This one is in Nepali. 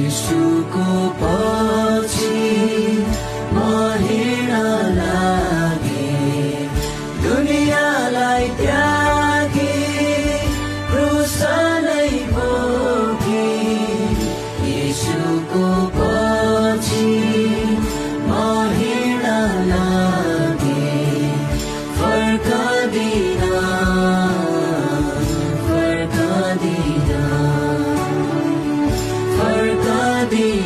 यीशुको पछि म हिँड्न लागे दुनियाँलाई त्यागी क्रुसलाई बोकी यीशुको पछि म हिँड्न लागे फर्कदिन फर्कदिन फर्कदिन